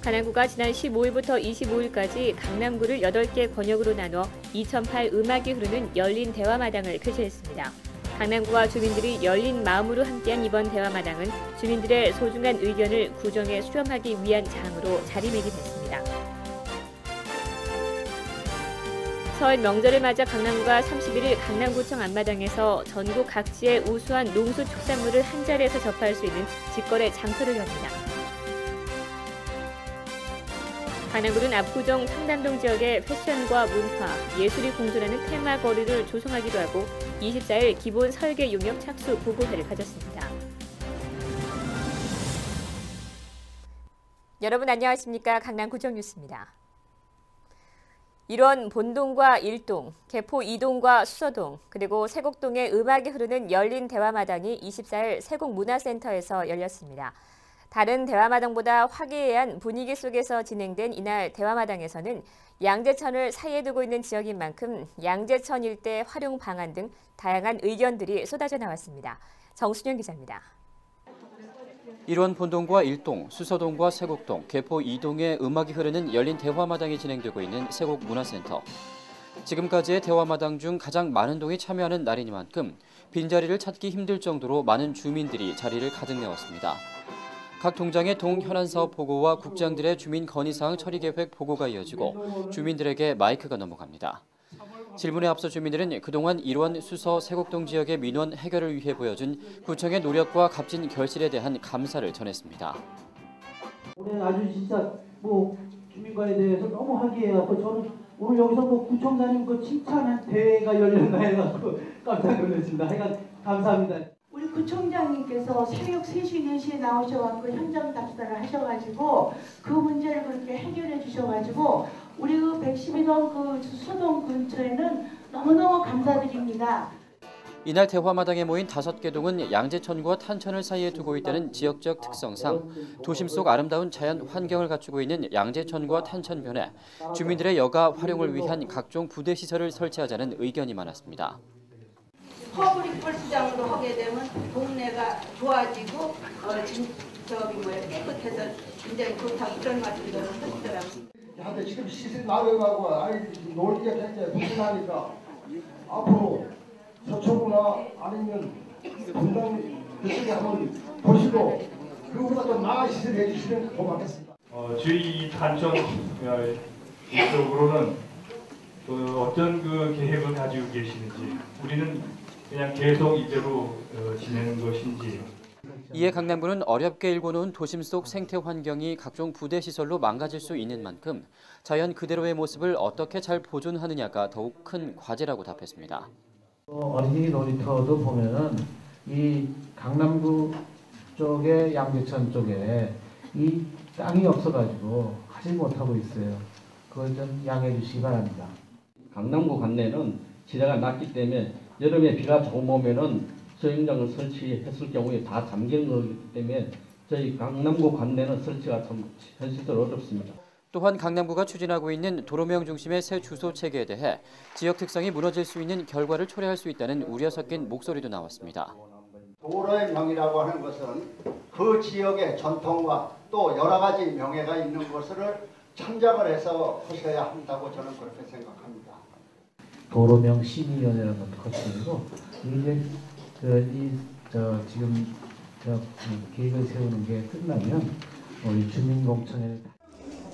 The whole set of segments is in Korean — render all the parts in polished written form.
강남구가 지난 15일부터 25일까지 강남구를 8개 권역으로 나눠 2008 음악이 흐르는 열린 대화마당을 폐쇄했습니다. 강남구와 주민들이 열린 마음으로 함께한 이번 대화마당은 주민들의 소중한 의견을 구정에 수렴하기 위한 장으로 자리매김했습니다. 설 명절을 맞아 강남구가 31일 강남구청 앞마당에서 전국 각지의 우수한 농수축산물을 한자리에서 접할 수 있는 직거래 장터를 엽니다. 강남구는 압구정 상담동 지역에 패션과 문화, 예술이 공존하는 테마 거리를 조성하기도 하고 24일 기본 설계 용역 착수 보고회를 가졌습니다. 여러분 안녕하십니까? 강남구청 뉴스입니다. 일원 본동과 일동, 개포 2동과 수서동, 그리고 세곡동의 음악이 흐르는 열린 대화마당이 24일 세곡문화센터에서 열렸습니다. 다른 대화마당보다 화기애애한 분위기 속에서 진행된 이날 대화마당에서는 양재천을 사이에 두고 있는 지역인 만큼 양재천 일대 활용 방안 등 다양한 의견들이 쏟아져 나왔습니다. 정순영 기자입니다. 일원 본동과 일동, 수서동과 세곡동, 개포 2동의 음악이 흐르는 열린 대화마당이 진행되고 있는 세곡문화센터. 지금까지의 대화마당 중 가장 많은 동이 참여하는 날이니만큼 빈자리를 찾기 힘들 정도로 많은 주민들이 자리를 가득 메웠습니다. 각 동장의 동 현안 사업 보고와 국장들의 주민 건의사항 처리 계획 보고가 이어지고 주민들에게 마이크가 넘어갑니다. 질문에 앞서 주민들은 그동안 일원, 수서, 세곡동 지역의 민원 해결을 위해 보여준 구청의 노력과 값진 결실에 대한 감사를 전했습니다. 올해 아주 진짜 주민과에 대해서 너무 화기애애하고 저는 오늘 여기서 구청장님 칭찬한 대회가 열렸나 해가지고 깜짝 놀랐습니다. 하여간 감사합니다. 우리 구청장님께서 새벽 3시, 4시에 나오셔서 현장 답사를 하셔가지고 그 문제를 그렇게 해결해 주셔가지고 우리 112동 수서동 근처에는 너무너무 감사드립니다. 이날 대화마당에 모인 5개 동은 양재천과 탄천을 사이에 두고 있다는 지역적 특성상 도심 속 아름다운 자연 환경을 갖추고 있는 양재천과 탄천변에 주민들의 여가 활용을 위한 각종 부대 시설을 설치하자는 의견이 많았습니다. 퍼블릭 펄스장으로 하게 되면 동네가 좋아지고 깨끗해서 굉장히 좋다고 그런 말씀들을 하시더라고요. 근데 지금 시세 나가고 아이들이 놀기가 굉장히 불편하니까 앞으로 서초구나 아니면 분당 그쪽에 한번 보시고 그거보다 더 나은 시세를 해주시면 고맙겠습니다. 저희 탄천 이쪽으로는 어떤 계획을 가지고 계시는지 우리는 그냥 계속 이대로 지내는 것인지. 이에 강남구는 어렵게 일궈놓은 도심 속 생태 환경이 각종 부대 시설로 망가질 수 있는 만큼 자연 그대로의 모습을 어떻게 잘 보존하느냐가 더욱 큰 과제라고 답했습니다. 어린이 놀이터도 보면은 이 강남구 쪽에 양재천 쪽에 이 땅이 없어가지고 하지 못하고 있어요. 그걸 좀 양해해 주시기 바랍니다. 강남구 관내는 지대가 낮기 때문에 여름에 비가 조금 오면은 수영장을 설치했을 경우에 다 잠기는 거기 때문에 저희 강남구 관내는 설치가 참 현실적으로 어렵습니다. 또한 강남구가 추진하고 있는 도로명 중심의 새 주소 체계에 대해 지역 특성이 무너질 수 있는 결과를 초래할 수 있다는 우려 섞인 목소리도 나왔습니다. 도로의 명이라고 하는 것은 그 지역의 전통과 또 여러 가지 명예가 있는 것을 참작을 해서 하셔야 한다고 저는 그렇게 생각합니다. 도로명 심의위원회라는 것도 거치고 이제 지금 계획을 세우는 게 끝나면 우리 주민공청회.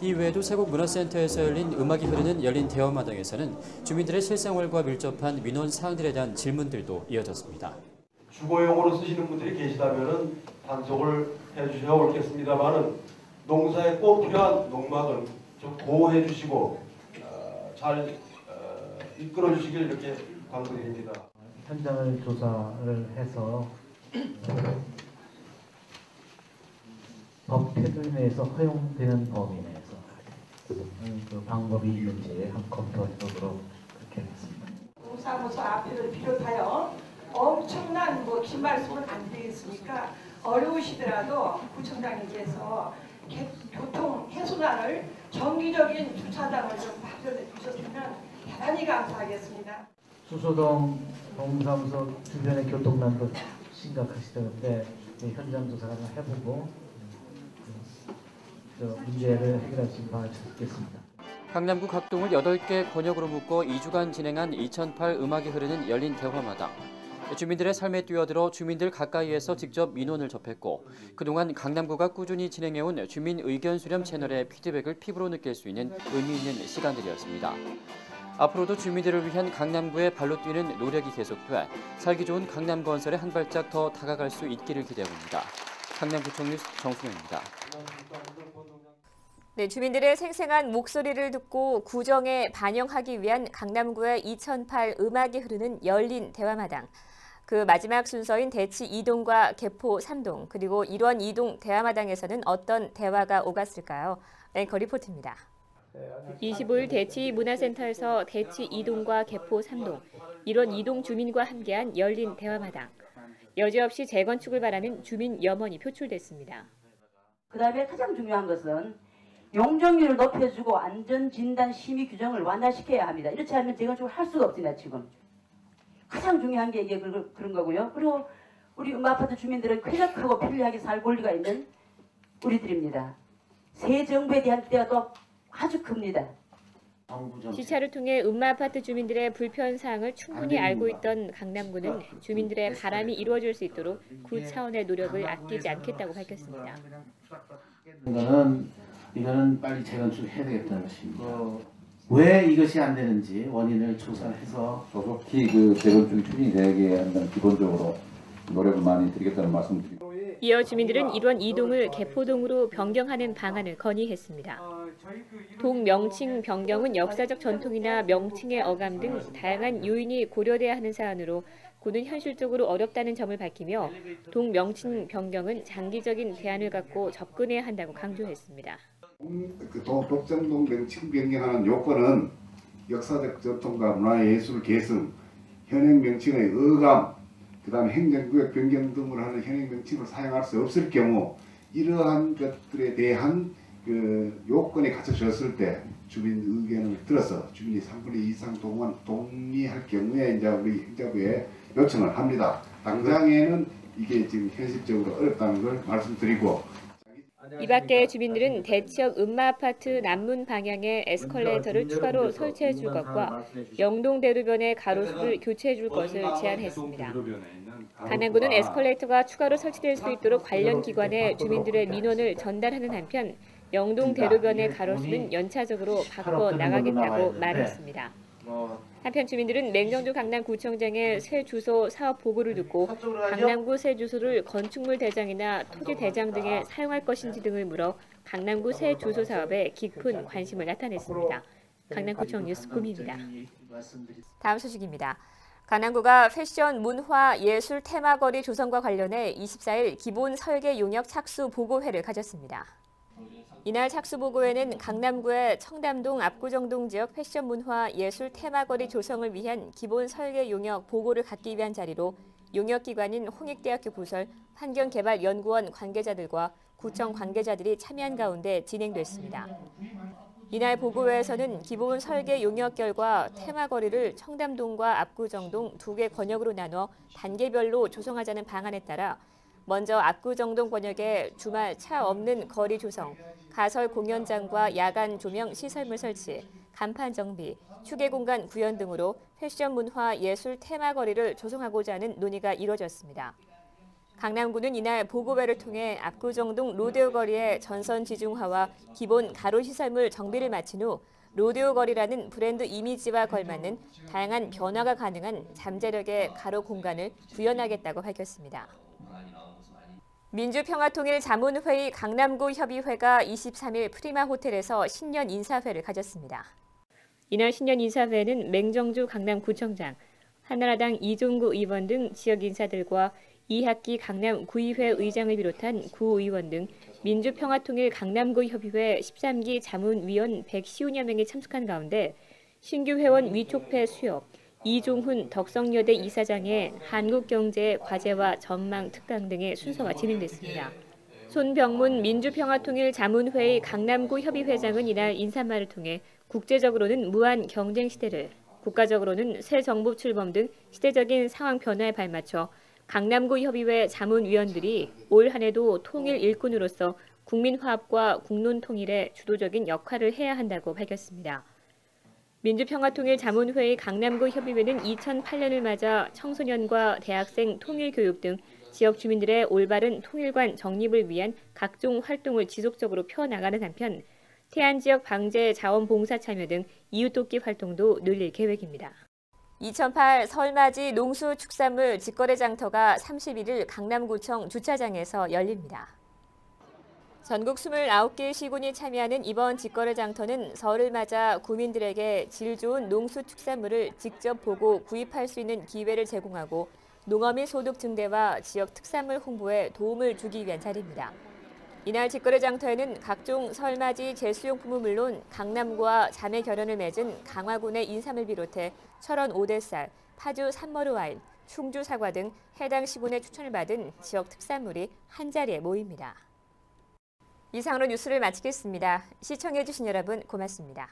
이 외에도 세곡문화센터에서 열린 음악이 흐르는 열린 대화마당에서는 주민들의 실생활과 밀접한 민원 사항들에 대한 질문들도 이어졌습니다. 주거용으로 쓰시는 분들이 계시다면 단속을 해주셔야 옳겠습니다만은 농사에 꼭 필요한 농막은 좀 보호해 주시고 잘 이끌어 주시길 이렇게 당부드립니다. 현장을 조사를 해서 법 테두리 내에서 허용되는 범위 내에서 그 방법이 있는지 한번 검토해보도록 그렇게 하겠습니다. 동사무소 앞을 비롯하여 엄청난 긴 말씀은 안 되겠습니까? 어려우시더라도 구청장님께서 교통 해소단을 정기적인 주차장을 좀 마련해 주셨으면 대단히 감사하겠습니다. 수서동 동사무소 주변의 교통난도 심각하시다는데 현장 조사를 해보고 문제를 해결할 수 있겠습니다. 강남구 각동을 8개 권역으로 묶어 2주간 진행한 2008 음악이 흐르는 열린 대화마당. 주민들의 삶에 뛰어들어 주민들 가까이에서 직접 민원을 접했고 그동안 강남구가 꾸준히 진행해온 주민 의견 수렴 채널의 피드백을 피부로 느낄 수 있는 의미 있는 시간들이었습니다. 앞으로도 주민들을 위한 강남구의 발로 뛰는 노력이 계속돼 살기 좋은 강남 건설에 한 발짝 더 다가갈 수 있기를 기대해봅니다. 강남구청 뉴스 정순영입니다. 네, 주민들의 생생한 목소리를 듣고 구정에 반영하기 위한 강남구의 2008 음악이 흐르는 열린 대화마당. 그 마지막 순서인 대치 2동과 개포 3동, 그리고 일원 2동 대화마당에서는 어떤 대화가 오갔을까요? 앵커 리포트입니다. 25일 대치 문화센터에서 대치 2동과 개포 3동, 일원 2동 주민과 함께한 열린 대화마당. 여지없이 재건축을 바라는 주민 염원이 표출됐습니다. 그다음에 가장 중요한 것은 용적률을 높여주고 안전진단 심의 규정을 완화시켜야 합니다. 이렇지 않으면 재건축을 할 수가 없습니다. 지금. 가장 중요한 게 이게 그런 거고요. 그리고 우리 음아파트 주민들은 쾌적하고 편리하게 살 권리가 있는 우리들입니다. 새 정부에 대한 기대가 또 아주 큽니다. 시찰을 통해 음마아파트 주민들의 불편사항을 충분히 알고 있던 강남구는 주민들의 바람이 이루어질 수 있도록 구 차원의 노력을 아끼지 않겠다고 밝혔습니다. 이거는 빨리 재건축해야 되겠다는 것입니다. 왜 이것이 안 되는지 원인을 조사해서 조속히 그 재건축이 추진되게 한다는 기본적으로 노력을 많이 드리겠다는 말씀드립니다. 이어 주민들은 일원 2동을 개포동으로 변경하는 방안을 건의했습니다. 동 명칭 변경은 역사적 전통이나 명칭의 어감 등 다양한 요인이 고려돼야 하는 사안으로 구는 현실적으로 어렵다는 점을 밝히며 동 명칭 변경은 장기적인 대안을 갖고 접근해야 한다고 강조했습니다. 독점동 명칭 변경하는 요건은 역사적 전통과 문화예술 계승, 현행 명칭의 어감, 그다음에 행정구역 변경 등을 하는 현행 명칭을 사용할 수 없을 경우 이러한 것들에 대한 그 요건이 갖춰졌을 때 주민 의견을 들어서 주민이 3분의 2 이상 동의할 경우에 이제 우리 행정부에 요청을 합니다. 당장에는 이게 지금 현실적으로 어렵다는 걸 말씀드리고. 이 밖에 주민들은 대치역 음마아파트 남문 방향에 에스컬레이터를 추가로 설치해 줄 것과 영동대로변의 가로수를 교체해 줄 것을 제안했습니다. 강남구는 에스컬레이터가 추가로 설치될 수 있도록 관련 기관에 주민들의 민원을 전달하는 한편 영동대로변의 가로수는 연차적으로 바꿔 나가겠다고 말했습니다. 한편 주민들은 맹정주 강남구청장의 새 주소 사업 보고를 듣고 강남구 새 주소를 건축물 대장이나 토지 대장 등에 사용할 것인지 등을 물어 강남구 새 주소 사업에 깊은 관심을 나타냈습니다. 강남구청 뉴스 구미입니다. 다음 소식입니다. 강남구가 패션, 문화, 예술 테마거리 조성과 관련해 24일 기본 설계 용역 착수 보고회를 가졌습니다. 이날 착수보고회는 강남구의 청담동, 압구정동 지역 패션, 문화, 예술 테마거리 조성을 위한 기본 설계 용역 보고를 갖기 위한 자리로 용역기관인 홍익대학교 부설 환경개발연구원 관계자들과 구청 관계자들이 참여한 가운데 진행됐습니다. 이날 보고회에서는 기본 설계 용역 결과 테마거리를 청담동과 압구정동 2개 권역으로 나눠 단계별로 조성하자는 방안에 따라 먼저 압구정동 권역에 주말 차 없는 거리 조성, 가설 공연장과 야간 조명 시설물 설치, 간판 정비, 휴게 공간 구현 등으로 패션, 문화, 예술 테마거리를 조성하고자 하는 논의가 이뤄졌습니다. 강남구는 이날 보고회를 통해 압구정동 로데오 거리의 전선 지중화와 기본 가로 시설물 정비를 마친 후 로데오 거리라는 브랜드 이미지와 걸맞는 다양한 변화가 가능한 잠재력의 가로 공간을 구현하겠다고 밝혔습니다. 민주평화통일 자문회의 강남구 협의회가 23일 프리마 호텔에서 신년 인사회를 가졌습니다. 이날 신년 인사회는 맹정주 강남구청장, 한나라당 이종구 의원 등 지역 인사들과 이학기 강남구의회 의장을 비롯한 구의원 등 민주평화통일 강남구 협의회 13기 자문위원 110여 명이 참석한 가운데 신규 회원 위촉패 수yok, 이종훈 덕성여대 이사장의 한국경제의 과제와 전망 특강 등의 순서가 진행됐습니다. 손병문 민주평화통일 자문회의 강남구 협의회장은 이날 인사말을 통해 국제적으로는 무한 경쟁 시대를, 국가적으로는 새 정부 출범 등 시대적인 상황 변화에 발맞춰 강남구 협의회 자문위원들이 올 한 해도 통일 일꾼으로서 국민화합과 국론통일에 주도적인 역할을 해야 한다고 밝혔습니다. 민주평화통일자문회의 강남구 협의회는 2008년을 맞아 청소년과 대학생 통일교육 등 지역 주민들의 올바른 통일관 정립을 위한 각종 활동을 지속적으로 펴나가는 한편 태안 지역 방제 자원봉사 참여 등 이웃돕기 활동도 늘릴 계획입니다. 2008 설맞이 농수축산물 직거래 장터가 31일 강남구청 주차장에서 열립니다. 전국 29개 시군이 참여하는 이번 직거래 장터는 설을 맞아 구민들에게 질 좋은 농수축산물을 직접 보고 구입할 수 있는 기회를 제공하고 농어민 소득 증대와 지역 특산물 홍보에 도움을 주기 위한 자리입니다. 이날 직거래 장터에는 각종 설맞이 제수용품은 물론 강남구와 자매 결연을 맺은 강화군의 인삼을 비롯해 철원 오대쌀, 파주 산머루 와인, 충주 사과 등 해당 시군의 추천을 받은 지역 특산물이 한자리에 모입니다. 이상으로 뉴스를 마치겠습니다. 시청해주신 여러분 고맙습니다.